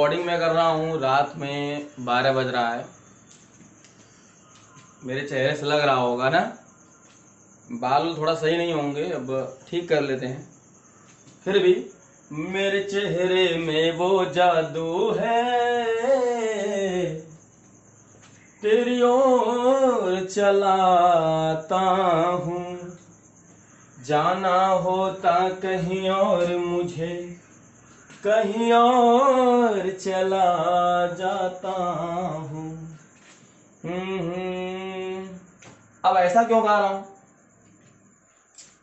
Recording मैं कर रहा हूँ, रात में 12 बज रहा है। मेरे चेहरे से लग रहा होगा ना, बाल थोड़ा सही नहीं होंगे, अब ठीक कर लेते हैं। फिर भी मेरे चेहरे में वो जादू है, तेरी ओर चलाता हूँ, जाना होता कहीं और मुझे कहीं और चला जाता हूँ। अब ऐसा क्यों गा रहा हूँ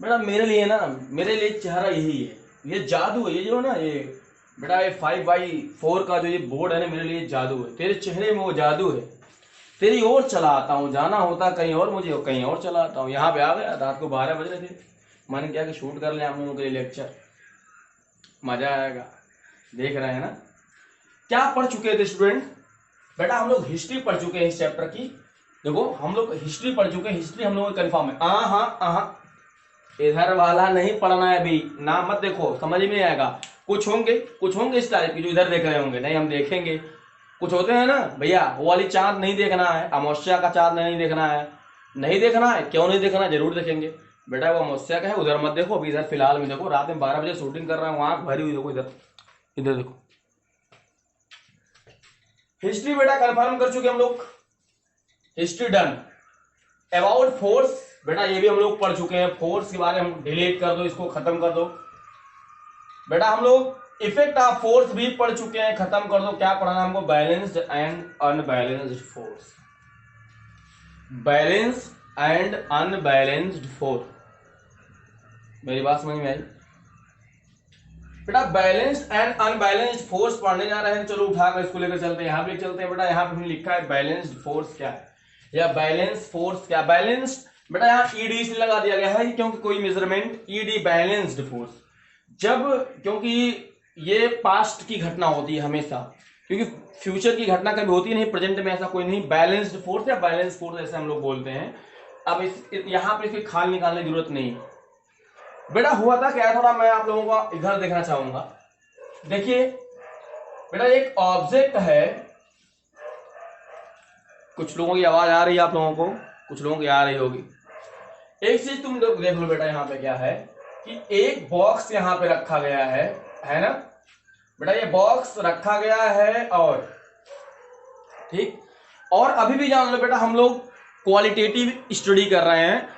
बेटा? मेरे लिए ना, मेरे लिए चेहरा यही है, ये जादू है। ये जो ना, ये बेटा ये 5x4 का जो ये बोर्ड है ना, मेरे लिए जादू है। तेरे चेहरे में वो जादू है, तेरी ओर चला आता हूँ, जाना होता कहीं और मुझे कहीं और चला आता हूँ। यहाँ पे आ गया, रात को 12 बज रहे थे, मैंने क्या कि शूट कर लिया हम लोगों के लिए लेक्चर, मजा आएगा। देख रहे हैं ना क्या पढ़ चुके थे स्टूडेंट? बेटा हम लोग हिस्ट्री पढ़ चुके हैं इस चैप्टर की। देखो हम लोग हिस्ट्री पढ़ चुके हैं, हिस्ट्री हम लोग को कंफर्म है। हाँ, इधर वाला नहीं पढ़ना है अभी, ना मत देखो, समझ में नहीं आएगा। कुछ होंगे इस टाइप की जो इधर देख रहे होंगे, नहीं हम देखेंगे। कुछ होते हैं ना भैया, वो वाली चांद नहीं देखना है, अमावस्या का चांद नहीं देखना है। नहीं देखना है, क्यों नहीं देखना? जरूर देखेंगे बेटा, वो अमावस्या का है, उधर मत देखो, अभी इधर फिलहाल में देखो। रात में 12 बजे शूटिंग कर रहा हूँ, आंख भरी हुई, देखो इधर, इधर देखो। हिस्ट्री बेटा कंफर्म कर चुके हम लोग, हिस्ट्री डन। अबाउट फोर्स बेटा ये भी हम लोग पढ़ चुके हैं, फोर्स के बारे में हम डिलीट कर दो, इसको खत्म कर दो। बेटा हम लोग इफेक्ट ऑफ फोर्स भी पढ़ चुके हैं, खत्म कर दो। क्या पढ़ना हमको? Balanced and unbalanced force, balance and unbalanced force. मेरी बात समझ में आई बेटा? बैलेंस्ड एंड अनबैलेंस्ड फोर्स पढ़ने जा रहे हैं, चलो उठाकर इसको लेकर चलते हैं। यहाँ पे चलते हैं बेटा, यहाँ पे हमने लिखा है बैलेंस्ड फोर्स क्या है, या बैलेंस फोर्स क्या? बैलेंस्ड बेटा यहाँ ईडी से लगा दिया गया है, क्योंकि कोई मेजरमेंट, ईडी बैलेंस्ड फोर्स। जब, क्योंकि ये पास्ट की घटना होती है हमेशा, क्योंकि फ्यूचर की घटना कभी होती नहीं, प्रेजेंट में ऐसा कोई नहीं। बैलेंस्ड फोर्स या बैलेंस फोर्स ऐसे हम लोग बोलते हैं। अब यहाँ पे इसकी खाल निकालने की जरूरत नहीं है बेटा। हुआ था क्या, थोड़ा मैं आप लोगों को इधर देखना चाहूंगा। देखिए बेटा एक ऑब्जेक्ट है, कुछ लोगों की आवाज आ रही है आप लोगों को, कुछ लोगों की आ रही होगी। एक चीज तुम लोग देख लो बेटा, यहाँ पे क्या है कि एक बॉक्स यहाँ पे रखा गया है ना बेटा? ये बॉक्स रखा गया है, और ठीक, और अभी भी जान लो बेटा, हम लोग क्वालिटेटिव स्टडी कर रहे हैं।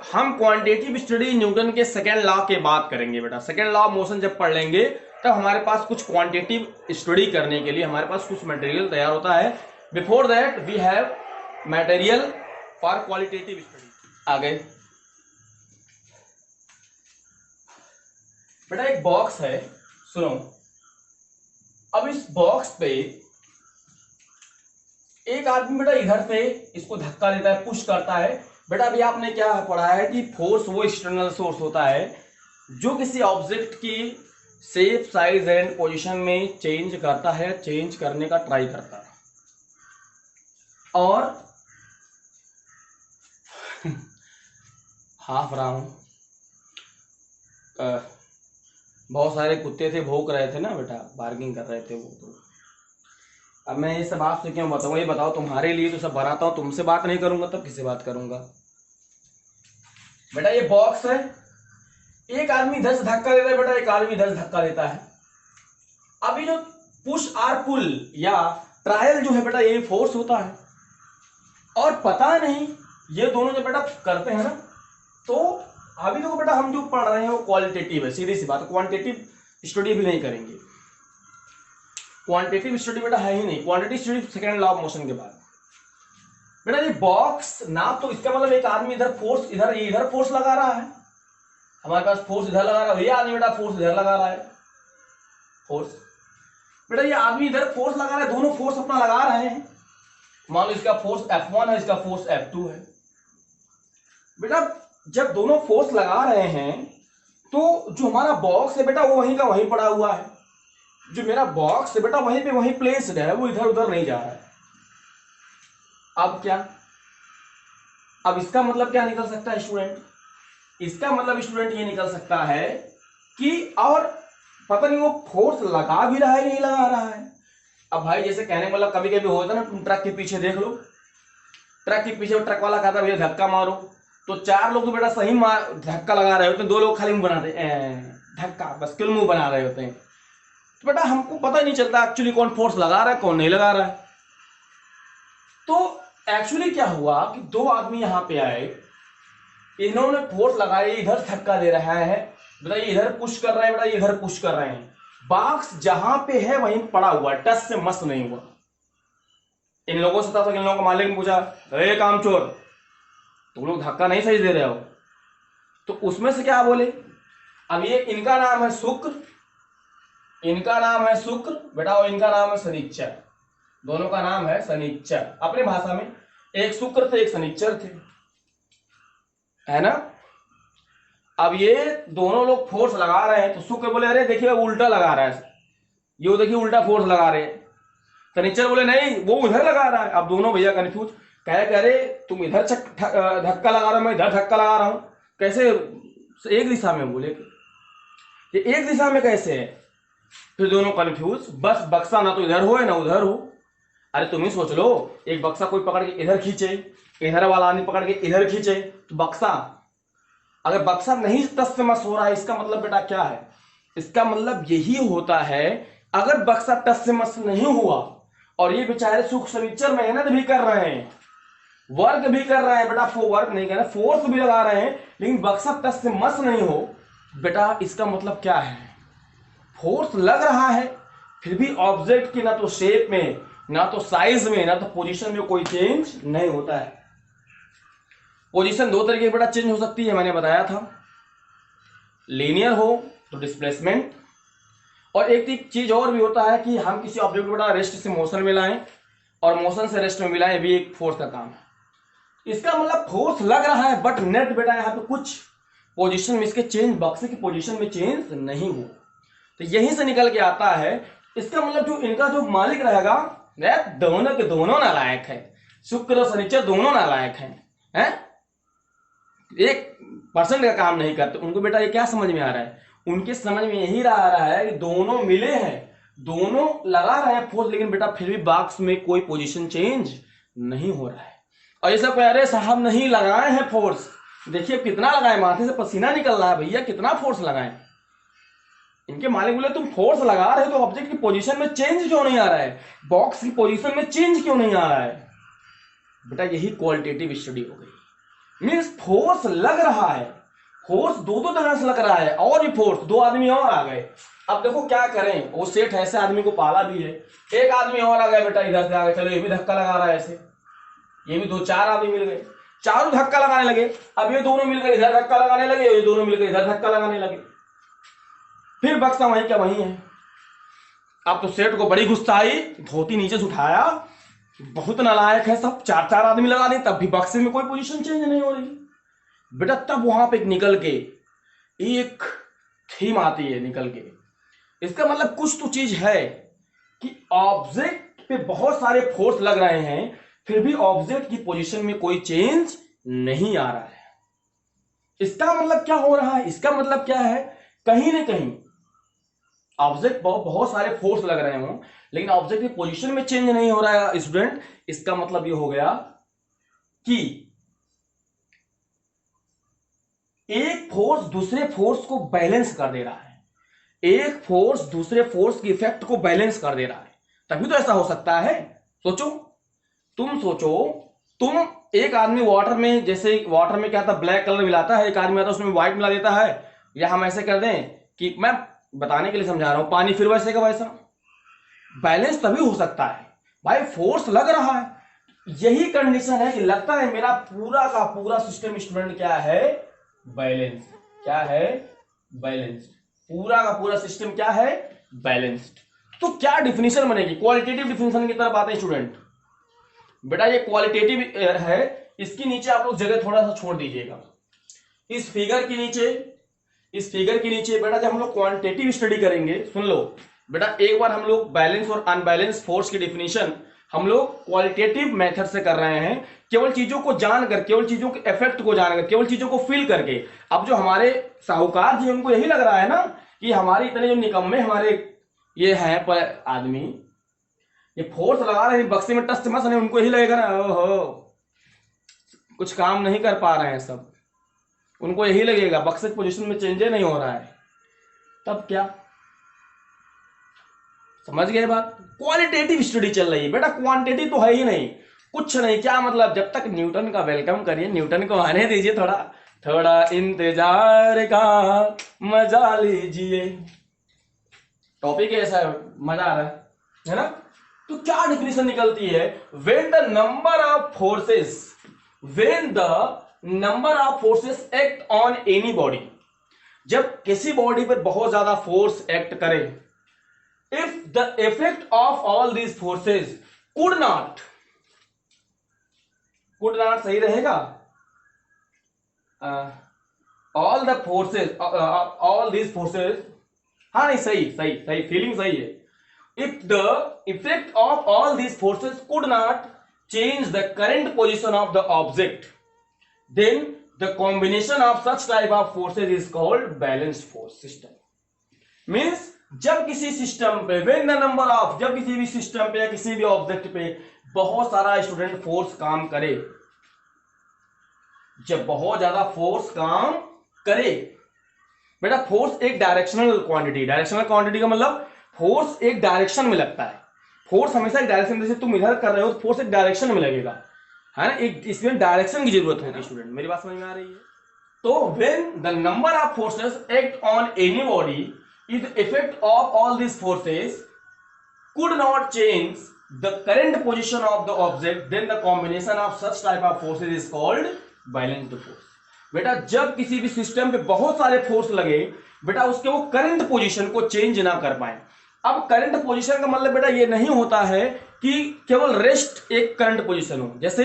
हम क्वांटिटेटिव स्टडी न्यूटन के सेकेंड लॉ के बात करेंगे बेटा। सेकेंड लॉ ऑफ मोशन जब पढ़ लेंगे तब हमारे पास कुछ क्वांटिटेटिव स्टडी करने के लिए हमारे पास कुछ मटेरियल तैयार होता है। Before that we have material for qualitative study. आगे बेटा एक बॉक्स है, सुनो। अब इस बॉक्स पे एक आदमी बेटा इधर से इसको धक्का देता है, पुश करता है। बेटा अभी आपने क्या पढ़ा है कि फोर्स वो एक्सटर्नल सोर्स होता है जो किसी ऑब्जेक्ट की शेप, साइज एंड पोजीशन में चेंज करता है, चेंज करने का ट्राई करता है। और हाफ रहा हूं, बहुत सारे कुत्ते थे, भौंक रहे थे ना बेटा, बार्गिंग कर रहे थे वो। तो अब मैं ये सब आपसे क्यों बताऊंगा? ये बताओ, तुम्हारे लिए तो सब बनाता हूं, तुमसे बात नहीं करूंगा तब किससे बात करूंगा बेटा? ये बॉक्स है, एक आदमी इधर से धक्का देता है बेटा, एक आदमी इधर से धक्का देता है। अभी जो पुश आर पुल या ट्रायल जो है बेटा, ये फोर्स होता है। और पता नहीं ये दोनों जो बेटा करते हैं ना, तो अभी देखो बेटा हम जो पढ़ रहे हैं वो क्वालिटेटिव है, सीधी सी बात। क्वांटिटेटिव स्टडी भी नहीं करेंगे, क्वांटिटेटिव स्टडी बेटा है ही नहीं। Quantitative study second law of motion के बाद बेटा। ये बॉक्स ना, तो इसका मतलब एक आदमी इधर फोर्स, इधर फोर्स लगा रहा है, हमारे पास फोर्स इधर लगा रहा है, ये आदमी बेटा फोर्स इधर लगा रहा है, फोर्स बेटा ये आदमी इधर फोर्स लगा रहा है, दोनों फोर्स अपना लगा रहे हैं। मान लो इसका फोर्स F1 है, इसका फोर्स F2 है बेटा। जब दोनों फोर्स लगा रहे हैं तो जो हमारा बॉक्स है बेटा वो वहीं का वहीं पड़ा हुआ है। जो मेरा बॉक्स है बेटा वहीं पे वहीं प्लेस्ड है, वो इधर उधर नहीं जा रहा है। अब क्या, अब इसका मतलब क्या निकल सकता है स्टूडेंट? इसका मतलब स्टूडेंट ये निकल सकता है कि और पता नहीं वो फोर्स लगा भी रहा है नहीं लगा रहा है, अब भाई जैसे कहने मतलब कभी कभी होता है ना, तुम ट्रक के पीछे देख लो, ट्रक के पीछे ट्रक वाला कहता है भैया धक्का मारो, तो 4 लोग तो बेटा सही मार धक्का लगा रहे होते हैं, 2 लोग खाली मुंह बनाते धक्का, बस केवल मुंह बना रहे होते हैं। तो बेटा हमको पता ही नहीं चलता एक्चुअली कौन फोर्स लगा रहा है कौन नहीं लगा रहा है। तो एक्चुअली क्या हुआ कि 2 आदमी यहां पे आए, इन्होंने फोर्स लगाई, इधर धक्का दे रहा है बेटा, ये इधर पुश कर रहे हैं बेटा, ये इधर पुश कर रहे हैं, बॉक्स जहां पे है वहीं पड़ा हुआ, टच से मस नहीं हुआ। इन लोगों से था, इन लोगों का मालिक ने पूछा, अरे कामचोर तुम लोग धक्का नहीं सही दे रहे हो? तो उसमें से क्या बोले, अब ये इनका नाम है शुक्र, इनका नाम है शुक्र बेटा, और इनका नाम है शनिचर, दोनों का नाम है शनिचर अपनी भाषा में। एक शुक्र थे एक शनिचर थे, है ना। अब ये दोनों लोग फोर्स लगा रहे हैं, तो शुक्र बोले अरे देखिए उल्टा लगा रहा है, ये देखिए उल्टा फोर्स लगा रहे हैं। शनिचर बोले नहीं वो उधर लगा रहा है। अब दोनों भैया कंफ्यूज, कह रहे तुम इधर धक्का लगा रहे हो, मैं इधर धक्का लगा रहा हूं, कैसे एक दिशा में? बोले ये एक दिशा में कैसे है? फिर दोनों कंफ्यूज, बस बक्सा ना तो इधर हो ना उधर हो। अरे तुम ही सोच लो, एक बक्सा कोई पकड़ के इधर खींचे, इधर वाला आदमी पकड़ के इधर खींचे, तो बक्सा, अगर बक्सा नहीं टस से मस हो रहा है, इसका मतलब बेटा क्या है? इसका मतलब यही होता है, अगर बक्सा टस से मस नहीं हुआ और ये बेचारे सुख शनिचर मेहनत भी कर रहे हैं, वर्क भी कर रहे हैं बेटा, वर्क नहीं कर रहे, फोर्स भी लगा रहे हैं, लेकिन बक्सा टच से मस नहीं हो बेटा, इसका मतलब क्या है? फोर्स लग रहा है फिर भी ऑब्जेक्ट की ना तो शेप में, ना तो साइज में, ना तो पोजीशन में कोई चेंज नहीं होता है। पोजीशन 2 तरीके बेटा चेंज हो सकती है, मैंने बताया था, लीनियर हो तो डिस्प्लेसमेंट, और एक चीज और भी होता है कि हम किसी ऑब्जेक्ट को बेटा रेस्ट से मोशन में लाएं और मोशन से रेस्ट में मिलाएं, भी एक फोर्स का काम है। इसका मतलब फोर्स लग रहा है बट नेट बेटा यहाँ पे कुछ पोजीशन में इसके चेंज, बक्से की पोजीशन में चेंज नहीं हो, तो यहीं से निकल के आता है। इसका मतलब जो इनका जो मालिक रहेगा, दोनों के दोनों नालायक है, शुक्र और शनिचर दोनों नालायक हैं, 1% का काम नहीं करते। उनको बेटा ये क्या समझ में आ रहा है? उनके समझ में यही आ रहा है कि दोनों मिले हैं, दोनों लगा रहे हैं फोर्स, लेकिन बेटा फिर भी बॉक्स में कोई पोजीशन चेंज नहीं हो रहा है। और ये सब कह रहे साहब नहीं लगाए हैं फोर्स, देखिए कितना लगाए, माथे से पसीना निकल रहा है भैया, कितना फोर्स लगाए। इनके मालिक बोले तुम फोर्स लगा रहे हो तो ऑब्जेक्ट की पोजीशन में चेंज क्यों नहीं आ रहा है, बॉक्स की पोजीशन में चेंज क्यों नहीं आ रहा है? बेटा यही क्वालिटेटिव स्टडी हो गई, मीन्स फोर्स लग रहा है, फोर्स दो तरह से लग रहा है, और भी फोर्स, 2 आदमी और आ गए। अब देखो क्या करें, वो सेठ ऐसे आदमी को पाला भी है, एक आदमी और आ गया बेटा, इधर से आ गए, चलो ये भी धक्का लगा रहा है ऐसे, ये भी 2-4 आदमी मिल गए, चारों धक्का लगाने लगे। अब ये दोनों मिलकर इधर धक्का लगाने लगे, ये दोनों मिलकर इधर धक्का लगाने लगे, फिर बक्सा वहीं क्या वहीं है। अब तो सेठ को बड़ी गुस्सा आई, धोती नीचे से उठाया, बहुत नालायक है सब, 4-4 आदमी लगा दें तब भी बक्से में कोई पोजीशन चेंज नहीं हो रही बेटा। तब वहां पे निकल के एक थीम आती है निकल के, इसका मतलब कुछ तो चीज है कि ऑब्जेक्ट पे बहुत सारे फोर्स लग रहे हैं, फिर भी ऑब्जेक्ट की पोजीशन में कोई चेंज नहीं आ रहा है। इसका मतलब क्या हो रहा है? इसका मतलब क्या है, कहीं ना कहीं ऑब्जेक्ट बहुत सारे फोर्स लग रहे हों, लेकिन ऑब्जेक्ट की पोजीशन में चेंज नहीं हो रहा है स्टूडेंट। इसका मतलब ये हो गया कि एक फोर्स दूसरे फोर्स को बैलेंस कर दे रहा है, एक फोर्स दूसरे फोर्स की इफेक्ट को बैलेंस कर दे रहा है, तभी तो ऐसा हो सकता है। सोचो, तुम सोचो, तुम एक आदमी वाटर में, जैसे वाटर में क्या था, ब्लैक कलर मिलाता है, एक आदमी आता है उसमें व्हाइट मिला देता है, या हम ऐसे कर दें कि, मैं बताने के लिए समझा रहा हूं, पानी फिर वैसे का वैसा, बैलेंस तभी हो सकता है भाई, फोर्स लग रहा है। यही कंडीशन है कि लगता है मेरा पूरा का पूरा सिस्टम स्टूडेंट क्या है, बैलेंस। क्या है? बैलेंस। पूरा का पूरा सिस्टम क्या है, बैलेंस्ड। तो क्या डिफिनेशन बनेगी, क्वालिटेटिव डिफिनेशन की तरफ आते हैं स्टूडेंट। बेटा ये क्वालिटेटिव है, इसके नीचे आप लोग जगह थोड़ा सा छोड़ दीजिएगा। इस फिगर के नीचे, इस फिगर के नीचे बेटा जब हम लोग क्वांटिटेटिव स्टडी करेंगे, सुन लो बेटा, एक बार हम लोग बैलेंस और अनबैलेंस फोर्स की डिफिनेशन हम लोग क्वालिटेटिव मेथड से कर रहे हैं, केवल चीजों को जानकर, केवल चीजों के इफेक्ट को जानकर, केवल चीजों को फील करके। अब जो हमारे साहूकार जी, उनको यही लग रहा है ना कि हमारे इतने जो निकम्मे हमारे ये हैं पर आदमी, ये फोर्स लगा रहे हैं बक्से में टच मस नहीं, उनको यही लगेगा ना ओहो कुछ काम नहीं कर पा रहे हैं सब, उनको यही लगेगा बक्से की पोजीशन में चेंज नहीं हो रहा है। तब क्या, समझ गए बात? क्वालिटेटिव स्टडी चल रही है बेटा, क्वांटिटी तो है ही नहीं, कुछ नहीं। क्या मतलब, जब तक न्यूटन का वेलकम करिए, न्यूटन को आने दीजिए, थोड़ा थोड़ा इंतजार का मजा लीजिए। टॉपिक ऐसा है, मजा आ रहा है ना? तो क्या डिफिनेशन निकलती है, when the number of forces, when the number of forces act on any body, जब किसी बॉडी पर बहुत ज्यादा फोर्स एक्ट करे, if the effect of all these forces could not सही रहेगा, all the forces, all these forces, हाँ नहीं सही सही सही, फीलिंग सही है। If the effect of all these forces could not change the current position of the object, then the combination of such type of forces is called balanced force system. Means जब किसी system पे, when the number of, जब किसी भी system पे या किसी भी ऑब्जेक्ट पे बहुत सारा स्टूडेंट फोर्स काम करे, जब बहुत ज्यादा फोर्स काम करे, बेटा फोर्स एक डायरेक्शनल क्वांटिटी, डायरेक्शनल क्वांटिटी का मतलब फोर्स एक डायरेक्शन में लगता है, फोर्स हमेशा एक डायरेक्शन, जैसे तुम इधर कर रहे हो तो फोर्स एक डायरेक्शन में लगेगा, है ना? एक इसमें डायरेक्शन की जरूरत होती है स्टूडेंट, मेरी बात समझ में आ रही है? तो when the number of forces act on any body, if the effect of all this forces could not change the current position of the object, then the combination of such type of forces is called balanced force। बेटा जब किसी भी system पे बहुत सारे force लगे, बेटा उसके वो करंट पोजीशन को चेंज ना कर पाए। अब करंट पोजीशन का मतलब बेटा ये नहीं होता है कि केवल रेस्ट एक करंट पोजीशन हो, जैसे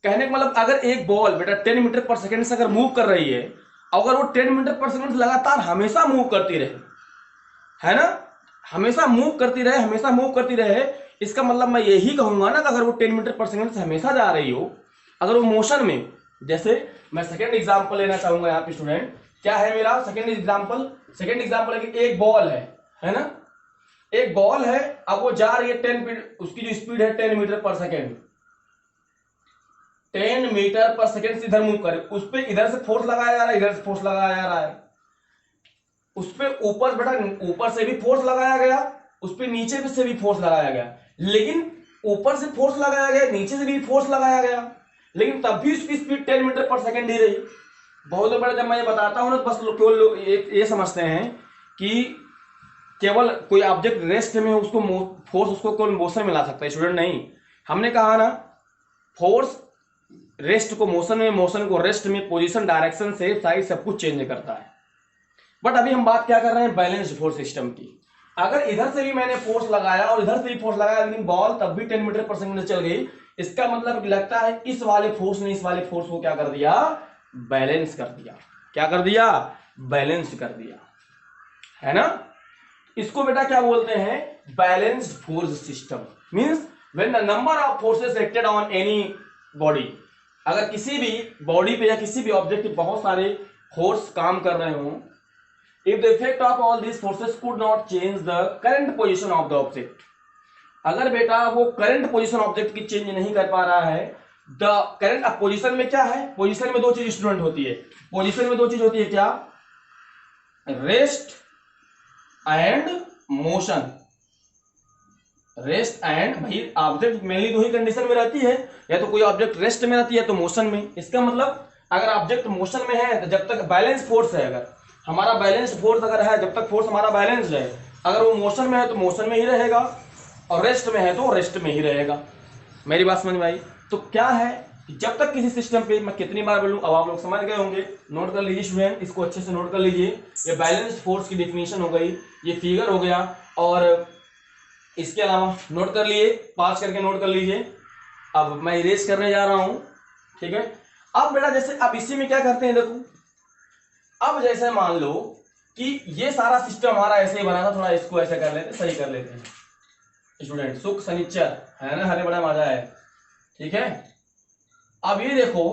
कहने का मतलब अगर एक बॉल बेटा 10 मीटर पर सेकंड से अगर मूव कर रही है, अगर वो 10 मीटर पर सेकंड लगातार हमेशा मूव करती रहे, है ना, हमेशा मूव करती रहे, हमेशा मूव करती रहे, इसका मतलब मैं यही कहूंगा ना कि अगर वो 10 मीटर पर सेकंड से हमेशा जा रही हो, अगर वो मोशन में, जैसे मैं सेकंड एग्जांपल लेना चाहूंगा यहाँ पे स्टूडेंट, क्या है मेरा सेकंड एग्जांपल? सेकंड एग्जांपल है कि एक बॉल है ना, एक बॉल है, अब वो जा रही है 10, उसकी जो स्पीड है 10 मीटर पर सेकंड, 10 मीटर पर सेकंड से इधर मूव करे, उस पर इधर से फोर्स लगाया जा रहा है, इधर से फोर्स लगाया जा रहा है, उस पे ऊपर बेटा ऊपर से भी फोर्स लगाया गया, उस पे नीचे से भी फोर्स लगाया गया, लेकिन ऊपर से फोर्स लगाया गया, नीचे से भी फोर्स लगाया गया, लेकिन तब भी उसकी स्पीड 10 मीटर पर सेकंड ही रही। बहुत लोग बेटा जब मैं ये बताता हूं ना, तो बस केवल लोग ये समझते हैं कि केवल कोई ऑब्जेक्ट रेस्ट में उसको फोर्स उसको केवल मोशन में ला सकता है, स्टूडेंट नहीं। हमने कहा ना फोर्स रेस्ट को मोशन में, मोशन को रेस्ट में, पोजीशन, डायरेक्शन, शेप, साइज सब कुछ चेंज करता है। बट अभी हम बात क्या कर रहे हैं, बैलेंस्ड फोर्स सिस्टम की। अगर इधर से भी मैंने फोर्स लगाया और इधर से भी फोर्स लगाया, लेकिन बॉल तब भी 10 मीटर पर सेकंड चल गई, इसका मतलब लगता है इस वाले फोर्स ने इस वाले फोर्स को क्या कर दिया, बैलेंस कर दिया। क्या कर दिया, बैलेंस कर दिया, है ना? इसको बेटा क्या बोलते हैं, balanced force system. Means when the number of forces acted on any body, अगर किसी भी बॉडी पे या किसी भी ऑब्जेक्ट पे बहुत सारे फोर्स काम कर रहे हो, if the effect of all these forces could not change the current position of the object, अगर बेटा वो करंट पोजीशन ऑब्जेक्ट की चेंज नहीं कर पा रहा है, द करंट पोजीशन में क्या है, पोजीशन में दो चीज स्टूडेंट होती है, पोजीशन में दो चीज होती है, क्या, rest and motion. Rest and, भाई ऑब्जेक्ट मेनली दो ही कंडीशन में रहती है, या तो कोई ऑब्जेक्ट रेस्ट में रहती है तो मोशन में। इसका मतलब अगर ऑब्जेक्ट मोशन में है तो जब तक बैलेंस फोर्स है, अगर हमारा बैलेंस फोर्स अगर है, जब तक फोर्स हमारा बैलेंस है, अगर वो मोशन में है तो मोशन में ही रहेगा, और रेस्ट में है तो रेस्ट में ही रहेगा। मेरी बात समझ में आई? तो क्या है कि जब तक किसी सिस्टम पे, मैं कितनी बार बोलूं, अब आप लोग समझ गए होंगे, नोट कर लीजिए स्टूडेंट, इसको अच्छे से नोट कर लीजिए। ये बैलेंस फोर्स की डिफिनेशन हो गई, ये फिगर हो गया, और इसके अलावा नोट कर लिए, पास करके नोट कर लीजिए। अब मैं इरेज करने जा रहा हूं, ठीक है? अब बेटा जैसे अब इसी में क्या करते हैं, देखो अब जैसे मान लो कि ये सारा सिस्टम हमारा ऐसे ही बना था, थोड़ा इसको ऐसे कर लेते, सही कर लेते हैं स्टूडेंट, सुख शनिचर है ना, हरे बड़ा मजा है, ठीक है? अब ये देखो,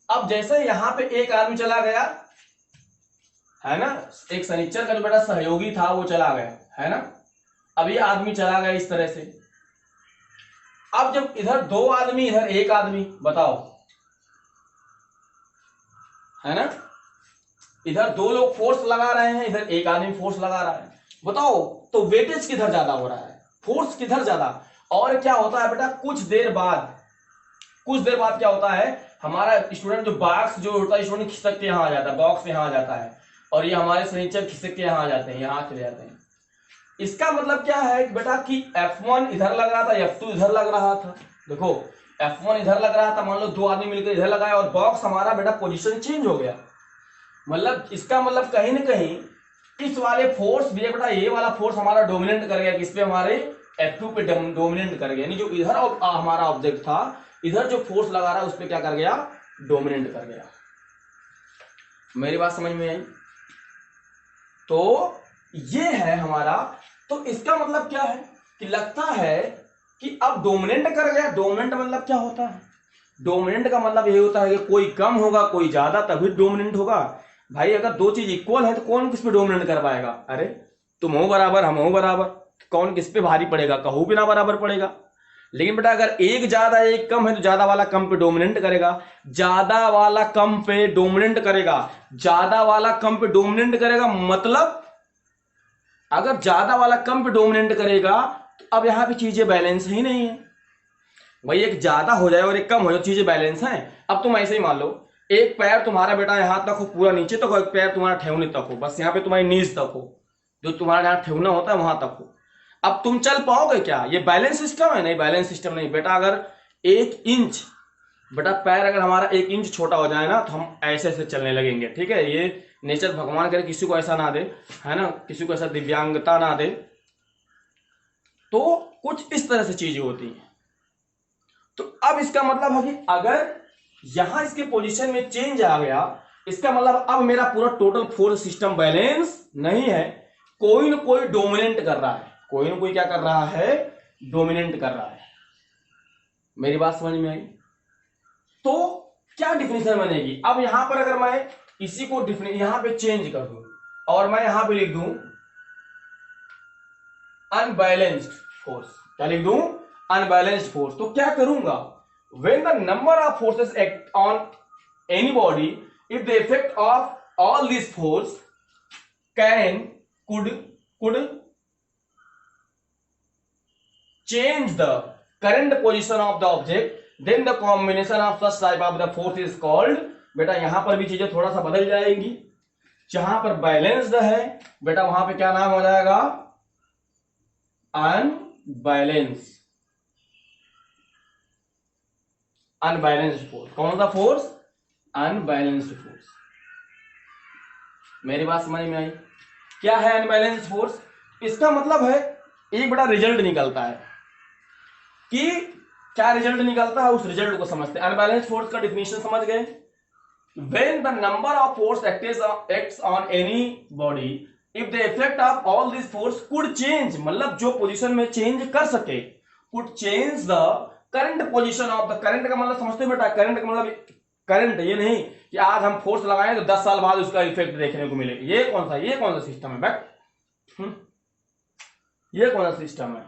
अब जैसे यहां पे एक आदमी चला गया, है ना, एक शनिचर का जो बेटा सहयोगी था वो चला गया, है ना, अब ये आदमी चला गया इस तरह से, अब जब इधर 2 आदमी इधर 1 आदमी, बताओ, है ना, इधर 2 लोग फोर्स लगा रहे हैं, इधर 1 आदमी फोर्स लगा रहा है, बताओ तो वेटेज किधर ज्यादा हो रहा है, फोर्स किधर ज्यादा। और क्या होता है बेटा, कुछ देर बाद क्या होता है, हमारा स्टूडेंट जो बॉक्स जो होता है, स्टूडेंट खिसक के यहाँ आ जाता है, बॉक्स यहाँ आ जाता है, और ये हमारे सनीचर खिसक के यहाँ आ जाते हैं, यहाँ चले जाते हैं। इसका मतलब क्या है कि बेटा कि F1 इधर लग रहा था, F2 इधर लग रहा था, देखो F1 इधर लग रहा था, मान लो 2 आदमी मिलकर इधर लगाए और बॉक्स हमारा बेटा पोजीशन चेंज हो गया। मतलब इसका मतलब कहीं ना कहीं इस वाले फोर्स भी बेटा, ये वाला फोर्स हमारा डोमिनेट कर गया, किस पे, हमारे F2 पे डोमिनेट कर गया, यानी जो इधर हमारा ऑब्जेक्ट था, इधर जो फोर्स लगा रहा है उस पे क्या कर गया, डोमिनेट कर गया। मेरी बात समझ में आई? तो ये है हमारा, तो इसका मतलब क्या है कि लगता है कि अब डोमिनेंट कर गया। डोमिनेंट मतलब क्या होता है, डोमिनेंट का मतलब ये होता है कि कोई कम होगा कोई ज्यादा, तभी डोमिनेंट होगा। भाई अगर 2 चीज इक्वल है तो कौन किस पे डोमिनेट कर पाएगा, अरे तुम हो बराबर हम हो बराबर, कौन किस पे भारी पड़ेगा, कहू भी ना बराबर पड़ेगा। लेकिन बेटा अगर एक ज्यादा एक कम है तो ज्यादा वाला कम पे डोमिनेंट करेगा, ज्यादा वाला कम पे डोमिनेंट करेगा, ज्यादा वाला कम पे डोमिनेंट करेगा। मतलब अगर ज्यादा वाला कम पे डोमिनेंट करेगा तो अब यहां पे चीजें बैलेंस ही नहीं है। भाई एक ज्यादा हो जाए और एक कम हो जाए, चीजें बैलेंस हैं। अब तुम ऐसे ही मान लो, एक पैर तुम्हारा बेटा यहां तक हो, पूरा नीचे तक हो, एक पैर तुम्हारा ठेवने तक हो, बस यहाँ पे तुम्हारी नीज तक हो, जो तुम्हारा यहाँ ठेवना होता है वहां तक हो। अब तुम चल पाओगे क्या, ये बैलेंस सिस्टम है? नहीं, बैलेंस सिस्टम नहीं बेटा। अगर 1 इंच बेटा पैर अगर हमारा 1 इंच छोटा हो जाए ना तो हम ऐसे ऐसे चलने लगेंगे, ठीक है। ये नेचर भगवान करे किसी को ऐसा ना दे, है ना, किसी को ऐसा दिव्यांगता ना दे। तो कुछ इस तरह से चीजें होती हैं। तो अब इसका मतलब है कि अगर यहां इसके पोजीशन में चेंज आ गया, इसका मतलब अब मेरा पूरा टोटल फोर्स सिस्टम बैलेंस नहीं है, कोई ना कोई डोमिनेंट कर रहा है, कोई ना कोई क्या कर रहा है, डोमिनेंट कर रहा है। मेरी बात समझ में आई? तो क्या डिफिनेशन बनेगी अब यहां पर, अगर मैं इसी को यहां पे चेंज कर दूं और मैं यहां पे लिख दूं अनबैलेंस्ड फोर्स, क्या लिख दूं, अनबैलेंस्ड फोर्स, तो क्या करूंगा, when the number of forces act on any body, if the effect of all these force could change the current position of the object, then the combination of such type of the force is called, बेटा यहां पर भी चीजें थोड़ा सा बदल जाएंगी। जहां पर बैलेंस्ड है बेटा वहां पे क्या नाम हो जाएगा, अनबैलेंस, अनबैलेंस्ड फोर्स। कौन सा फोर्स, अनबैलेंस्ड फोर्स। मेरी बात समझ में आई? क्या है अनबैलेंस्ड फोर्स? इसका मतलब है एक बड़ा रिजल्ट निकलता है कि क्या रिजल्ट निकलता है, उस रिजल्ट को समझते हैं। अनबैलेंस्ड फोर्स का डिफिनेशन समझ गए, when the number of force acts on any body, if the effect of all these force could change, मतलब जो पोजीशन में चेंज कर सके, could change the current position of the, current का मतलब समझते हो बेटा, करंट का मतलब करंट ये नहीं कि आज हम फोर्स लगाएं तो 10 साल बाद उसका इफेक्ट देखने को मिलेगा। ये कौन सा सिस्टम है बैक, ये कौन सा सिस्टम है।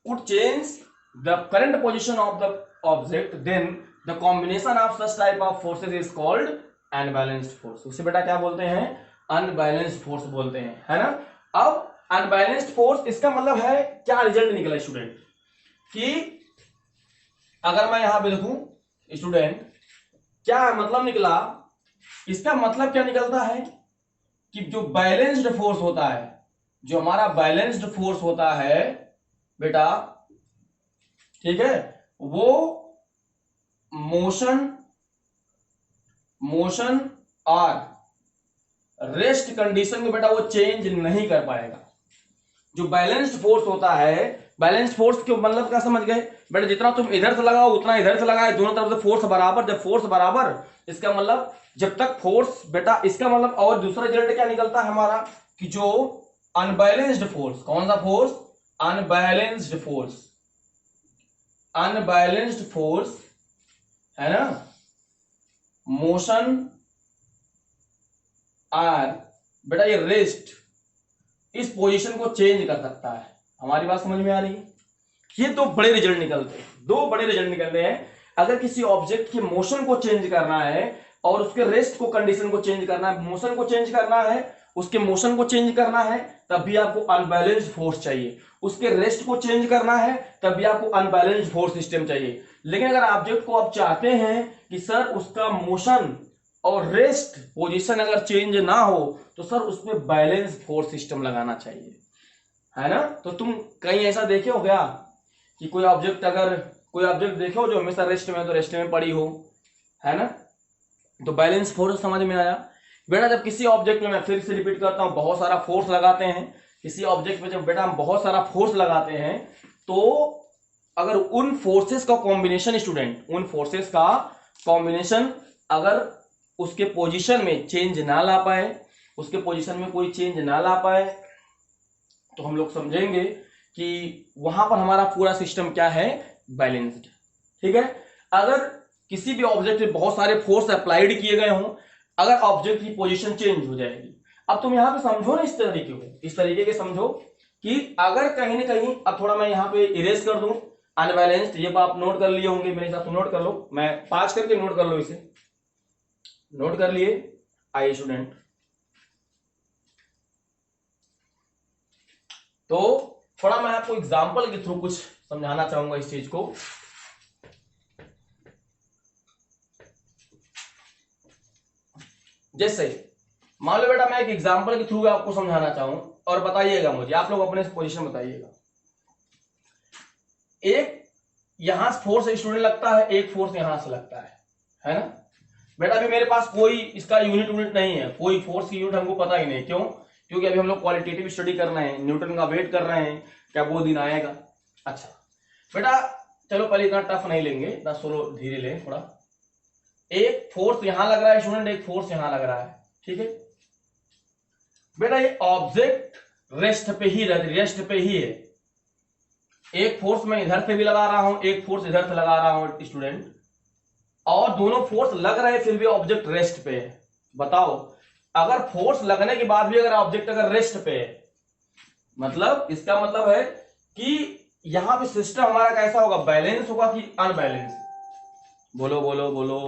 could change the current position of the object, then the combination of such type of forces is called unbalanced force। उसे बेटा क्या बोलते हैं, अनबैलेंस्ड फोर्स बोलते हैं, है ना। अब अनबैलेंस्ड फोर्स इसका मतलब है क्या रिजल्ट निकला स्टूडेंट, कि अगर मैं यहां पे लिखूं स्टूडेंट, क्या मतलब निकला, इसका मतलब क्या निकलता है कि जो बैलेंस्ड फोर्स होता है, जो हमारा बैलेंस्ड फोर्स होता है बेटा, ठीक है, वो मोशन और रेस्ट कंडीशन को बेटा वो चेंज नहीं कर पाएगा। जो बैलेंस्ड फोर्स होता है, बैलेंस्ड फोर्स के मतलब क्या समझ गए बेटा, जितना तुम इधर से लगाओ उतना इधर से लगाए, दोनों तरफ से फोर्स बराबर। जब फोर्स बराबर, इसका मतलब जब तक फोर्स बेटा, इसका मतलब और दूसरा रिजल्ट क्या निकलता है हमारा, कि जो अनबैलेंस्ड फोर्स, कौन सा force, unbalanced force, unbalanced force है ना, मोशन आर बेटा ये रेस्ट, इस पोजीशन को चेंज कर सकता है। हमारी बात समझ में आ रही है? ये दो बड़े रिजल्ट निकलते हैं, दो बड़े रिजल्ट निकलते हैं। अगर किसी ऑब्जेक्ट के मोशन को चेंज करना है और उसके रेस्ट को कंडीशन को चेंज करना है, मोशन को चेंज करना है, उसके मोशन को चेंज करना है, तब भी आपको अनबैलेंस्ड फोर्स चाहिए। उसके रेस्ट को चेंज करना है तब भी आपको अनबैलेंस्ड फोर्स सिस्टम चाहिए। लेकिन अगर ऑब्जेक्ट को आप चाहते हैं कि सर उसका मोशन और रेस्ट पोजीशन अगर चेंज ना हो तो सर उसमें बैलेंस फोर्स सिस्टम लगाना चाहिए, है ना। तो तुम कहीं ऐसा देखे हो क्या कि कोई ऑब्जेक्ट देखे हो जो हमेशा रेस्ट में, तो रेस्ट में पड़ी हो, है ना। तो बैलेंस फोर्स समझ में आया बेटा। जब किसी ऑब्जेक्ट में, मैं फिर से रिपीट करता हूं, बहुत सारा फोर्स लगाते हैं किसी ऑब्जेक्ट में, जब बेटा हम बहुत सारा फोर्स लगाते हैं तो अगर उन फोर्सेस का कॉम्बिनेशन स्टूडेंट, उन फोर्सेस का कॉम्बिनेशन अगर उसके पोजीशन में चेंज ना ला पाए, उसके पोजीशन में कोई चेंज ना ला पाए, तो हम लोग समझेंगे कि वहां पर हमारा पूरा सिस्टम क्या है, बैलेंस्ड। ठीक है। अगर किसी भी ऑब्जेक्ट में बहुत सारे फोर्स अप्लाइड किए गए हों, अगर ऑब्जेक्ट की पोजीशन चेंज हो जाएगी। अब तुम यहां पे समझो ना इस तरीके को, इस तरीके के समझो कि अगर कहीं ना कहीं, अब थोड़ा मैं यहां पे इरेज कर दूं अनबैलेंस्ड, ये आप नोट कर लिए होंगे मेरे हिसाब से, नोट कर लो, मैं 5 करके नोट कर लो, इसे नोट कर लिए। आइए स्टूडेंट, तो थोड़ा मैं आपको एग्जांपल के थ्रू कुछ समझाना चाहूंगा इस चीज को। जैसे मान लो बेटा मैं एक एग्जांपल के थ्रू आपको समझाना चाहूं, और बताइएगा मुझे, आप लोग अपने पोजीशन बताइएगा। एक यहां से फोर्स स्टूडेंट लगता है, एक फोर्स यहां से लगता है ना बेटा। अभी मेरे पास कोई इसका यूनिट नहीं है, कोई फोर्स की यूनिट हमको पता ही नहीं। क्यों? क्योंकि अभी हम लोग क्वालिटेटिव स्टडी कर रहे हैं, न्यूटन का वेट कर रहे हैं, क्या वो दिन आएगा। अच्छा बेटा चलो पहले इतना टफ नहीं लेंगे, इतना सोलो धीरे लें थोड़ा। एक फोर्स यहां लग रहा है स्टूडेंट, एक फोर्स यहां लग रहा है, ठीक है बेटा। ये ऑब्जेक्ट रेस्ट पे ही है। एक फोर्स मैं इधर से भी लगा रहा हूं, एक फोर्स इधर से लगा रहा हूं स्टूडेंट, और दोनों फोर्स लग रहे हैं फिर भी ऑब्जेक्ट रेस्ट पे है। बताओ, अगर फोर्स लगने के बाद भी अगर ऑब्जेक्ट अगर रेस्ट पे है, मतलब इसका मतलब है कि यहां पे सिस्टम हमारा कैसा होगा, बैलेंस होगा कि अनबैलेंस? बोलो बोलो बोलो,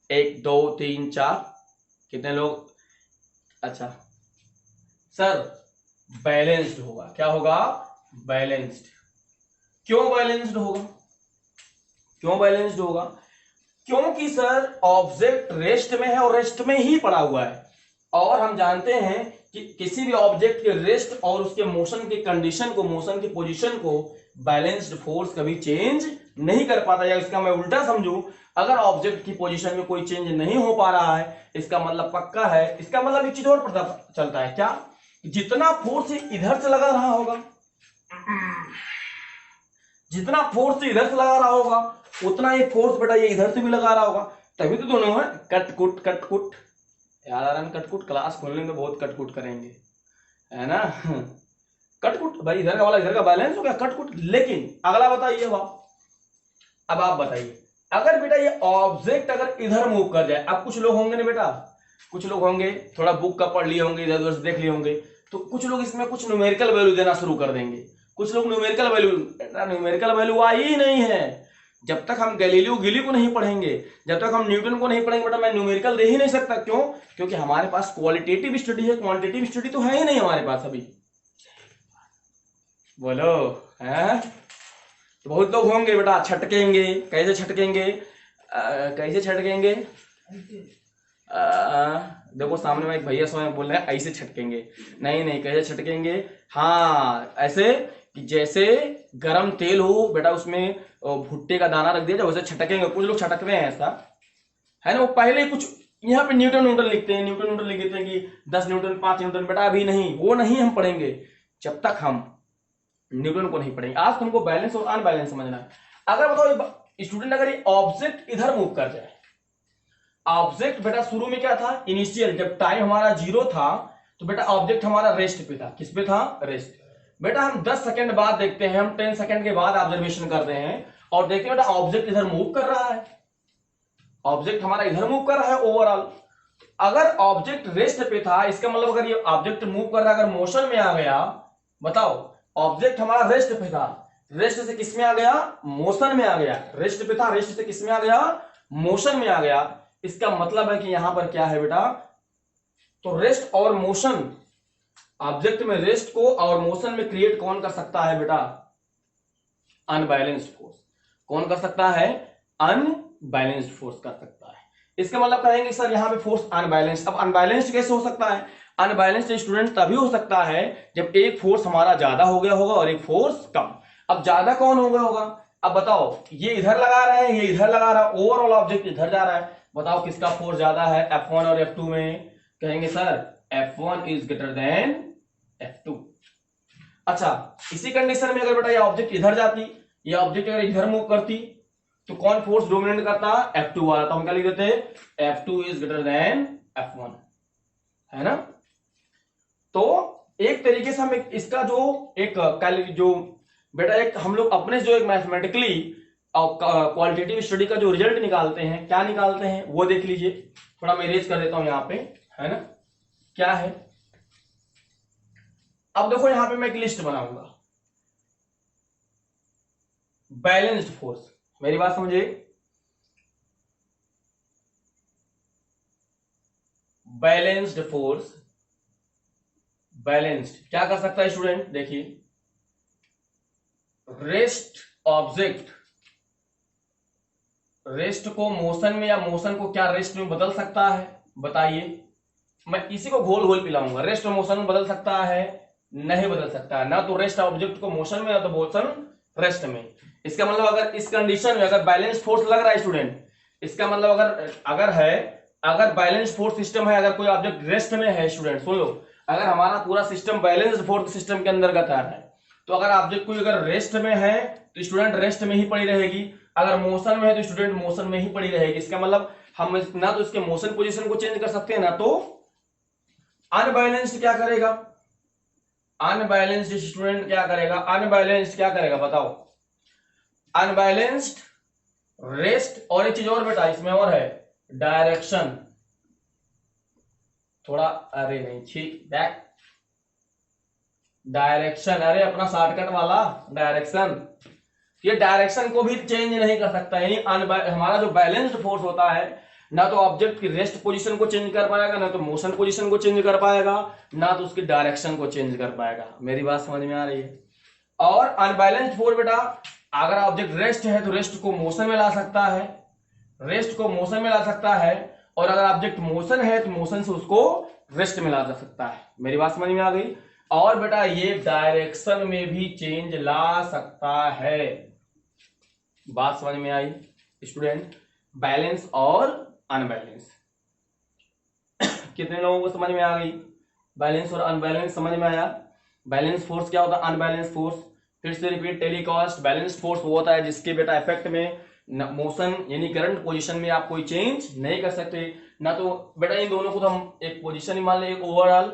1 2 3 4, कितने लोग? अच्छा सर बैलेंस्ड होगा। क्या होगा? बैलेंस्ड। क्यों बैलेंस्ड होगा? क्यों बैलेंस्ड होगा? क्योंकि सर ऑब्जेक्ट रेस्ट में है और रेस्ट में ही पड़ा हुआ है, और हम जानते हैं कि किसी भी ऑब्जेक्ट के रेस्ट और उसके मोशन की कंडीशन को, मोशन की पोजीशन को बैलेंस्ड फोर्स कभी चेंज नहीं कर पाता। या इसका मैं उल्टा समझूं, अगर ऑब्जेक्ट की पोजीशन में कोई चेंज नहीं हो पा रहा है, इसका मतलब पक्का है, इसका मतलब एक चीज और पता चलता है, क्या? जितना फोर्स इधर से लगा रहा होगा, जितना फोर्स इधर से लगा रहा होगा, उतना ये फोर्स बेटा ये इधर से भी लगा रहा होगा, तभी तो दोनों है कटकुट कटकुट। यार कटकुट क्लास खोलने में बहुत कटकुट करेंगे, है ना। कटकुट भाई, इधर का वाला इधर का बैलेंस हो गया, कटकुट। लेकिन अगला बताइए अब आप बताइए, अगर बेटा ये ऑब्जेक्ट अगर इधर मूव कर जाए, अब कुछ लोग होंगे ना बेटा, कुछ लोग होंगे थोड़ा बुक का पढ़ लिए होंगे, इधर उधर से देख लिए होंगे, तो कुछ लोग इसमें कुछ न्यूमेरिकल वैल्यू देना शुरू कर देंगे। कुछ लोग न्यूमेरिकल वैल्यू आई ही नहीं है। जब तक हम गैलीलियो गिली को नहीं पढ़ेंगे, जब तक हम न्यूटन को नहीं पढ़ेंगे बेटा, मैं न्यूमेरिकल दे ही नहीं सकता। क्यों? क्योंकि हमारे पास क्वालिटेटिव स्टडी है, क्वांटिटेटिव स्टडी तो है ही नहीं हमारे पास अभी। बोलो है? तो बहुत लोग होंगे बेटा छटकेंगे। कैसे छटकेंगे? कैसे छटकेंगे? देखो सामने में एक भैया स्वयं बोल रहे हैं ऐसे छटकेंगे। नहीं नहीं, कैसे छटकेंगे? हाँ ऐसे कि जैसे गरम तेल हो बेटा, उसमें भुट्टे का दाना रख दिया जाए, वैसे छटकेंगे। कुछ लोग छटकते हैं ऐसा, है ना। वो पहले कुछ यहाँ पे न्यूटन लिखते हैं, न्यूटन लिख देते हैं कि 10 न्यूटन 5 न्यूटन। बेटा अभी नहीं, वो नहीं हम पढ़ेंगे जब तक हम न्यूटन को नहीं पढ़ेंगे। आज तुमको बैलेंस और अनबैलेंस समझना है। अगर बताओ स्टूडेंट, अगर ये ऑब्जेक्ट इधर मूव कर जाए, ऑब्जेक्ट बेटा शुरू में क्या था, इनिशियल जब टाइम हमारा 0 था, तो बेटा ऑब्जेक्ट हमारा रेस्ट पे था। किस पे था? रेस्ट। बेटा हम 10 सेकंड बाद देखते हैं, हम 10 सेकंड के बाद ऑब्जर्वेशन करते हैं और देखते हैं बेटा ऑब्जेक्ट इधर मूव कर रहा है, ऑब्जेक्ट हमारा इधर मूव कर रहा है ओवरऑल। अगर ऑब्जेक्ट रेस्ट पे था, इसका मतलब अगर ये ऑब्जेक्ट मूव कर रहा है, अगर मोशन में आ गया, बताओ ऑब्जेक्ट हमारा रेस्ट पे था, रेस्ट से किस में आ गया, मोशन में आ गया। रेस्ट पे था, रेस्ट से किस में आ गया, मोशन में आ गया। इसका मतलब है कि यहां पर क्या है बेटा, तो रेस्ट और मोशन, ऑब्जेक्ट में रेस्ट को और मोशन में क्रिएट कौन कर सकता है बेटा, अनबैलेंस्ड फोर्स। कौन कर सकता है, अनबैलेंस्ड फोर्स कर सकता है। इसका मतलब कहेंगे सर यहां पे फोर्स अनबैलेंस्ड। अब अनबैलेंस्ड कैसे हो सकता है, अनबैलेंस्ड स्टूडेंट तभी हो सकता है जब एक फोर्स हमारा ज्यादा हो गया होगा और एक फोर्स कम। अब ज्यादा कौन हो गया होगा, अब बताओ, ये इधर लगा रहे हैं, ये इधर लगा रहा है, ओवरऑल ऑब्जेक्ट इधर जा रहा है, बताओ किसका फोर्स ज्यादा है, F1 और F2 में। कहेंगे sir F1 is greater than F2। अच्छा, इसी कंडीशन में अगर बेटा ये ऑब्जेक्ट इधर जाती, ये ऑब्जेक्ट अगर इधर मूव करती, तो कौन फोर्स डोमिनेट करता, F2 वाला। तो हम क्या लिख देते हैं, F2 is greater than F1, है ना। तो एक तरीके से हम इसका जो बेटा एक हम लोग अपने जो एक मैथमेटिकली और क्वालिटेटिव स्टडी का जो रिजल्ट निकालते हैं, क्या निकालते हैं वो देख लीजिए। थोड़ा मैं इरेज कर देता हूं यहां पे, है ना। क्या है, अब देखो यहां पे मैं एक लिस्ट बनाऊंगा, बैलेंस्ड फोर्स, मेरी बात समझिए, बैलेंस्ड फोर्स। बैलेंस्ड क्या कर सकता है स्टूडेंट, देखिए, रेस्ट ऑब्जेक्ट, रेस्ट को मोशन में या मोशन को क्या रेस्ट में बदल सकता है, बताइए। मैं इसी को घोल घोल पिलाऊंगा, रेस्ट और मोशन में बदल सकता है, नहीं बदल सकता है ना। तो रेस्ट ऑब्जेक्ट को मोशन में, ना तो मोशन रेस्ट में। इसका मतलब अगर इस कंडीशन में अगर बैलेंस फोर्स लग रहा है स्टूडेंट, इसका मतलब अगर बैलेंस फोर्स सिस्टम है, अगर कोई ऑब्जेक्ट रेस्ट में है स्टूडेंट, सुन लो, अगर हमारा पूरा सिस्टम बैलेंस्ड फोर्स सिस्टम के अंतर्गत आ रहा है, तो अगर ऑब्जेक्ट कोई अगर रेस्ट में है तो स्टूडेंट रेस्ट में ही पड़ी रहेगी, अगर मोशन में है तो स्टूडेंट मोशन में ही पड़ी रहेगी। इसका मतलब हम ना तो इसके मोशन पोजीशन को चेंज कर सकते हैं, ना तो अनबैलेंस्ड क्या करेगा, अनबैलेंस्ड स्टूडेंट क्या करेगा, अनबैलेंस्ड क्या करेगा बताओ, अनबैलेंस्ड रेस्ट। और एक चीज और बेटा इसमें और है, डायरेक्शन। थोड़ा, अरे नहीं, ठीक, बैक, डायरेक्शन, अरे अपना शॉर्टकट वाला डायरेक्शन। ये डायरेक्शन को भी चेंज नहीं कर सकता, यानी हमारा जो बैलेंस्ड फोर्स होता है, ना तो ऑब्जेक्ट की रेस्ट पोजीशन को चेंज कर पाएगा, ना तो मोशन पोजीशन को चेंज कर पाएगा, ना तो उसकी डायरेक्शन को चेंज कर पाएगा। मेरी बात समझ में आ रही है। और अनबैलेंस्ड फोर्स बेटा, अगर ऑब्जेक्ट रेस्ट है तो रेस्ट को मोशन में ला सकता है, रेस्ट को मोशन में ला सकता है, और अगर ऑब्जेक्ट मोशन है तो मोशन से उसको रेस्ट में ला जा सकता है। मेरी बात समझ में आ गई। और बेटा ये डायरेक्शन में भी चेंज ला सकता है। बात समझ में आई स्टूडेंट, बैलेंस और अनबैलेंस। कितने लोगों को समझ में आ गई, बैलेंस और अनबैलेंस समझ में आया। बैलेंस फोर्स क्या होता है, अनबैलेंस फोर्स, फिर से रिपीट, टेलीकास्ट। बैलेंस फोर्स वो होता है जिसके बेटा इफेक्ट में मोशन यानी करंट पोजीशन में आप कोई चेंज नहीं कर सकते, ना तो बेटा इन दोनों को तो हम एक पोजीशन ही मान लें, एक ओवरऑल,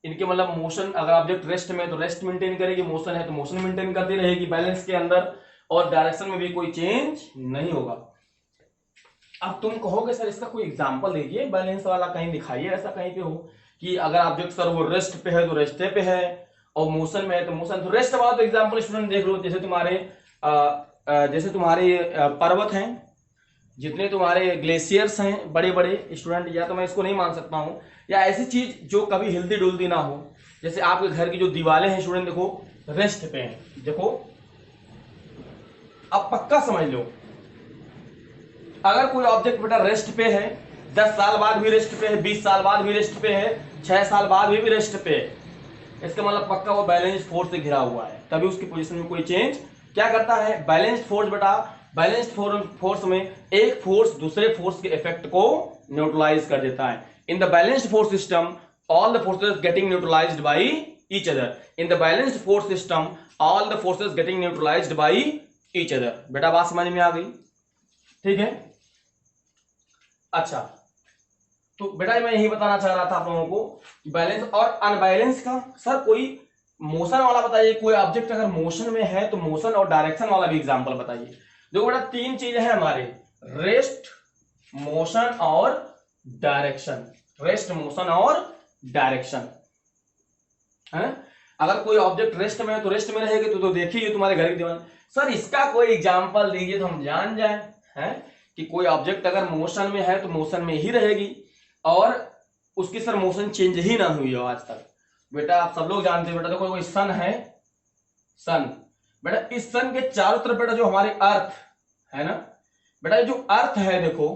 इनके मतलब मोशन, अगर ऑब्जेक्ट रेस्ट में तो रेस्ट मेंटेन करेगी, मोशन है तो मोशन मेंटेन करती रहेगी बैलेंस के अंदर, और डायरेक्शन में भी कोई चेंज नहीं होगा। अब तुम कहोगे सर इसका कोई एग्जांपल दीजिए, बैलेंस वाला कहीं दिखाइए ऐसा कहीं पे हो कि अगर ऑब्जेक्ट सर वो रेस्ट पे है तो रेस्ट पे है, और मोशन में है तो मोशन। तो रेस्ट वाला तो एग्जांपल स्टूडेंट देख लो, जैसे तुम्हारे पर्वत हैं, जितने तुम्हारे ग्लेशियर्स हैं बड़े बड़े स्टूडेंट, या तो मैं इसको नहीं मान सकता हूं, या ऐसी चीज जो कभी हिलती डुलती ना हो, जैसे आपके घर की जो दीवारें हैं स्टूडेंट, देखो रेस्ट पे हैं, देखो अब पक्का समझ लो, अगर कोई ऑब्जेक्ट बेटा रेस्ट पे है, 10 साल बाद भी रेस्ट पे है, 20 साल बाद भी रेस्ट पे है, 6 साल बाद भी रेस्ट पे है, इसका मतलब पक्का वो बैलेंस फोर्स से घिरा हुआ है, तभी उसकी पोजीशन में कोई चेंज क्या करता है। बैलेंस्ड फोर्स बेटा, बैलेंस्ड फोर्स में एक फोर्स दूसरे फोर्स के इफेक्ट को न्यूट्रलाइज कर देता है। In the balanced force system all the forces getting neutralised by each other. In the balanced force system all the forces getting neutralised by each other. बेटा बात समझ में आ गई, ठीक है। अच्छा, तो बेटा मैं यही बताना चाह रहा था आप लोगों को, बैलेंस और अनबैलेंस का। सर कोई मोशन वाला बताइए, कोई ऑब्जेक्ट अगर मोशन में है तो मोशन और डायरेक्शन वाला भी एग्जांपल बताइए। देखो बेटा 3 चीजें हैं हमारे, रेस्ट, मोशन और डायरेक्शन। रेस्ट, मोशन और डायरेक्शन है। अगर कोई ऑब्जेक्ट रेस्ट में है तो रेस्ट में रहेगी, तो देखिए तुम्हारे घर की दीवार, सर इसका कोई एग्जांपल दीजिए तो हम जान जाए, हैं कि कोई ऑब्जेक्ट अगर मोशन में है तो मोशन में ही रहेगी और उसकी सर मोशन चेंज ही ना हुई हो आज तक। बेटा आप सब लोग जानते हो बेटा, देखो कोई सन है, सन बेटा, इस सन के चारों तरफ बेटा जो हमारे अर्थ है ना बेटा, जो अर्थ है देखो,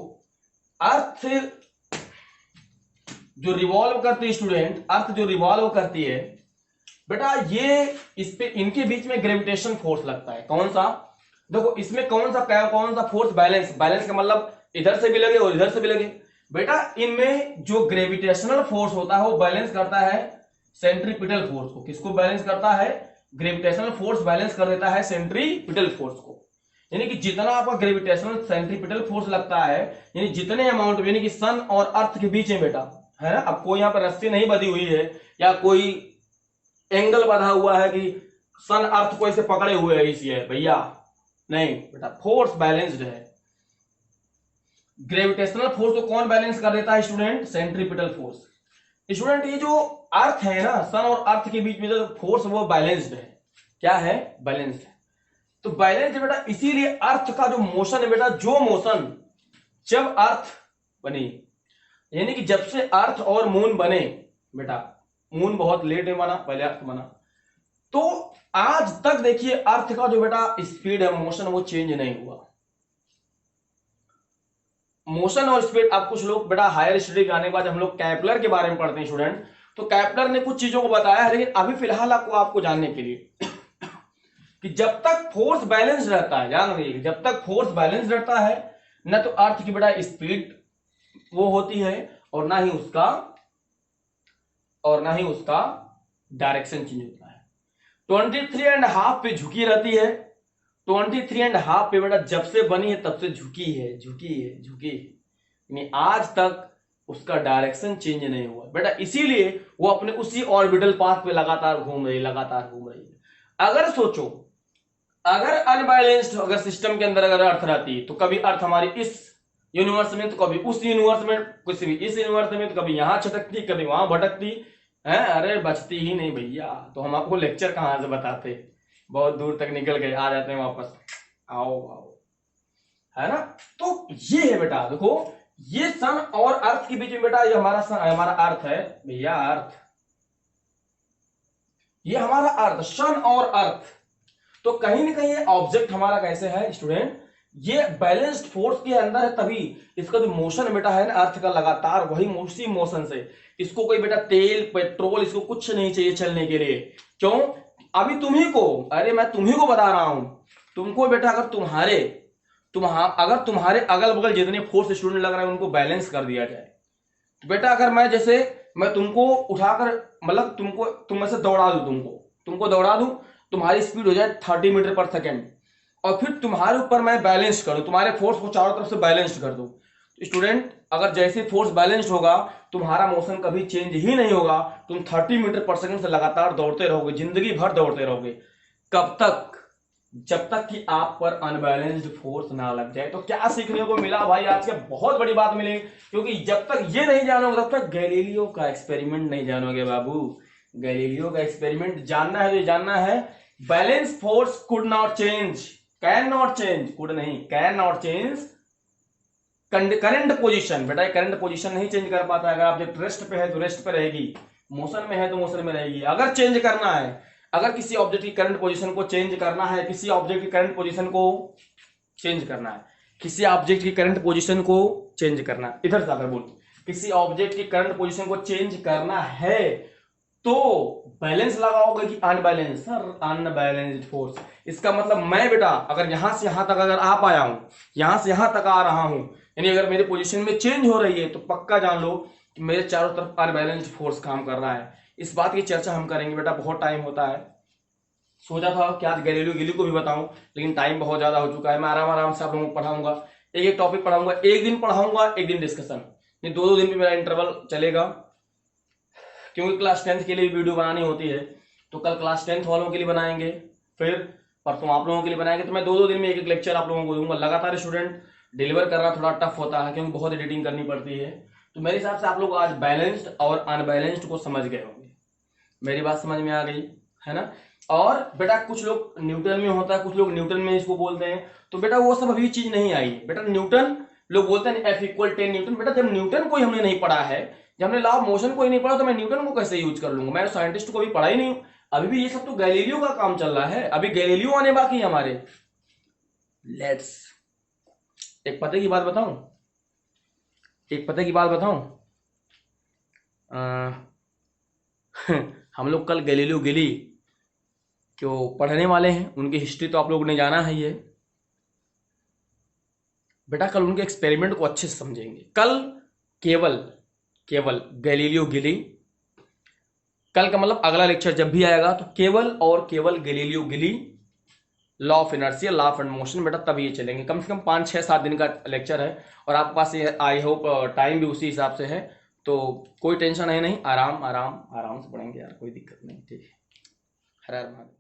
अर्थ जो रिवॉल्व करती है स्टूडेंट, अर्थ जो रिवॉल्व करती है बेटा, ये इस पे इनके बीच में ग्रेविटेशन फोर्स लगता है। कौन सा? देखो इसमें कौन सा फोर्स? बैलेंस। बैलेंस का मतलब इधर से भी लगे और इधर से भी लगे। बेटा इनमें जो ग्रेविटेशनल फोर्स होता है वो बैलेंस करता है सेंट्रीपिटल फोर्स को। किसको बैलेंस करता है? ग्रेविटेशनल फोर्स बैलेंस कर देता है सेंट्रीपिटल फोर्स को। यानी कि जितना आपका ग्रेविटेशनल सेंट्रीपिटल फोर्स लगता है, यानी जितने अमाउंट, यानी कि सन और अर्थ के बीच में बेटा, है ना, अब कोई यहाँ पर रस्सी नहीं बंधी हुई है या कोई एंगल बंधा हुआ है कि सन अर्थ को ऐसे पकड़े हुए है इसी है भैया, नहीं बेटा, फोर्स बैलेंस्ड है। ग्रेविटेशनल फोर्स को कौन बैलेंस कर देता है स्टूडेंट? Centripetal force. स्टूडेंट ये जो अर्थ है ना, सन और अर्थ के बीच में जो फोर्स वो बैलेंस्ड है। क्या है? बैलेंस्ड है। तो बैलेंस है बेटा, इसीलिए अर्थ का जो मोशन है बेटा, जो मोशन जब अर्थ बनी, यानी कि जब से अर्थ और मून बने बेटा, मून बहुत लेट में बना, पहले अर्थ बना, तो आज तक देखिए अर्थ का जो बेटा स्पीड है, मोशन, वो चेंज नहीं हुआ। मोशन और स्पीड, अब कुछ लोग बेटा हायर स्टडी के आने के बाद हम लोग कैपलर के बारे में पढ़ते हैं स्टूडेंट, तो कैपलर ने कुछ चीजों को बताया है, लेकिन अभी फिलहाल आपको जानने के लिए कि जब तक फोर्स बैलेंस रहता है, ध्यान रखिए, जब तक फोर्स बैलेंस रहता है न तो अर्थ की बेटा स्पीड वो होती है और ना ही उसका डायरेक्शन चेंज होता है। 23.5 पे झुकी रहती है, 23.5 पे बेटा जब से बनी है तब से झुकी है, यानी आज तक उसका डायरेक्शन चेंज नहीं हुआ बेटा, इसीलिए वो अपने उसी ऑर्बिटल पाथ पे लगातार घूम रही है। अगर सोचो, अगर अनबैलेंस्ड अगर सिस्टम के अंदर अगर अर्थ रहती तो कभी अर्थ हमारी इस यूनिवर्स में तो कभी उस यूनिवर्स में, कुछ भी इस यूनिवर्स में तो कभी यहां छटकती कभी वहां भटकती है, अरे बचती ही नहीं भैया। तो हम आपको लेक्चर कहां से बताते, बहुत दूर तक निकल गए, आ जाते हैं वापस, आओ, है ना। तो ये है बेटा, देखो ये सन और अर्थ के बीच में बेटा, ये हमारा अर्थ है भैया, अर्थ, ये हमारा अर्थ, सन और अर्थ। तो कहीं ना कहीं ऑब्जेक्ट हमारा कैसे है स्टूडेंट, ये बैलेंस्ड फोर्स के अंदर है, तभी इसका जो मोशन बेटा है ना अर्थ का, लगातार वही उसी मोशन से, इसको कोई बेटा तेल पेट्रोल इसको कुछ नहीं चाहिए चलने के लिए। क्यों? अभी तुम्ही को, अरे मैं तुम्ही को बता रहा हूं, तुमको बेटा अगर तुम्हारे अगल बगल जितने फोर्स स्टूडेंट लग रहे हैं उनको बैलेंस कर दिया जाए, तो बेटा अगर मैं तुमको उठाकर, मतलब तुम में से दौड़ा दूं, तुमको दौड़ा दूं, तुम्हारी स्पीड हो जाए 30 मीटर पर सेकेंड, और फिर तुम्हारे ऊपर मैं बैलेंस करूं, तुम्हारे फोर्स को चारों तरफ से बैलेंस कर दूं, तो स्टूडेंट अगर जैसे फोर्स बैलेंस्ड होगा तुम्हारा मोशन कभी चेंज ही नहीं होगा, तुम 30 मीटर पर सेकंड से लगातार दौड़ते रहोगे, जिंदगी भर दौड़ते रहोगे। कब तक? जब तक कि आप पर अनबैलेंस्ड फोर्स ना लग जाए। तो क्या सीखने को मिला भाई आज के? बहुत बड़ी बात मिली, क्योंकि जब तक ये नहीं जानोगे तब तक गैलीलियो का एक्सपेरिमेंट नहीं जानोगे बाबू। गैलीलियो का एक्सपेरिमेंट जानना है तो जानना है, balance force could not change, can not change, could नहीं, can not change current position. बेटा करंट पोजीशन नहीं चेंज कर पाता है। अगर ऑब्जेक्ट रेस्ट पे है तो रेस्ट पे रहेगी, मोशन में है तो मोशन में रहेगी। अगर चेंज करना है, अगर किसी ऑब्जेक्ट की करंट पोजीशन को चेंज करना है, किसी ऑब्जेक्ट की करंट पोजीशन को चेंज करना है, किसी ऑब्जेक्ट की करंट पोजीशन को चेंज करना है, इधर से आकर बोल, किसी ऑब्जेक्ट की करंट पोजीशन को चेंज करना है तो बैलेंस लगाओगे कि अनबैलेंस? Sir unbalanced force. इसका मतलब मैं बेटा अगर यहां से यहां तक अगर आ पाया हूं, यहां से यहां तक आ रहा हूं, यानी अगर मेरी पोजीशन में चेंज हो रही है तो पक्का जान लो कि मेरे चारों तरफ अनबैलेंस्ड फोर्स काम कर रहा है। इस बात की चर्चा हम करेंगे बेटा, बहुत टाइम होता है। सोचा था कि आज गैलीलियो गैलीली को भी बताऊं, लेकिन टाइम बहुत ज्यादा हो चुका है। मैं आराम से आप लोगों को पढ़ाऊंगा, एक एक टॉपिक पढ़ाऊंगा, एक दिन पढ़ाऊंगा एक दिन डिस्कशन, ये दो दिन भी मेरा इंटरवल चलेगा, क्योंकि क्लास 10th के लिए वीडियो बनानी होती है। तो कल क्लास 10th वालों के लिए बनाएंगे, फिर परसों आप लोगों के लिए बनाएंगे। तो मैं दो दिन में एक लेक्चर आप लोगों को दूंगा। लगातार स्टूडेंट डिलीवर करना थोड़ा टफ होता है, क्योंकि बहुत एडिटिंग करनी पड़ती है। तो मेरे हिसाब से आप लोग आज बैलेंस्ड और अनबैलेंस्ड को समझ गए होंगे। मेरी बात समझ में आ गई है ना? और बेटा कुछ लोग न्यूटन में होता है, कुछ लोग न्यूटन में इसको बोलते हैं, तो बेटा वो सब अभी चीज नहीं आई है बेटा। न्यूटन लोग बोलते हैं F=10 न्यूटन, बेटा जब न्यूटन को ही हमने नहीं पढ़ा है, जब हमने लॉ ऑफ मोशन को ही नहीं पढ़ा, तो मैं न्यूटन को कैसे यूज कर लूंगा? मैं साइंटिस्ट को अभी पढ़ा ही नहीं हूं। अभी भी ये सब तो गैलीलियो का काम चल रहा है, अभी गैलीलियो आने बाकी है हमारे। लेट्स एक पते की बात बताऊं, एक पते की बात बताऊं। हम लोग कल गैलीलियो गैली जो पढ़ने वाले हैं, उनकी हिस्ट्री तो आप लोगों ने जाना है ये बेटा। कल उनके एक्सपेरिमेंट को अच्छे से समझेंगे। कल केवल केवल गैलीलियो गैली, कल का मतलब अगला लेक्चर जब भी आएगा तो केवल और केवल गैलीलियो गैली, law of inertia, law of motion बेटा, तब ये चलेंगे। कम से कम 5 6 7 दिन का लेक्चर है और आपके पास ये आई होप टाइम भी उसी हिसाब से है, तो कोई टेंशन है नहीं, आराम आराम आराम से पढ़ेंगे यार, कोई दिक्कत नहीं। ठीक है, हर हर महादेव।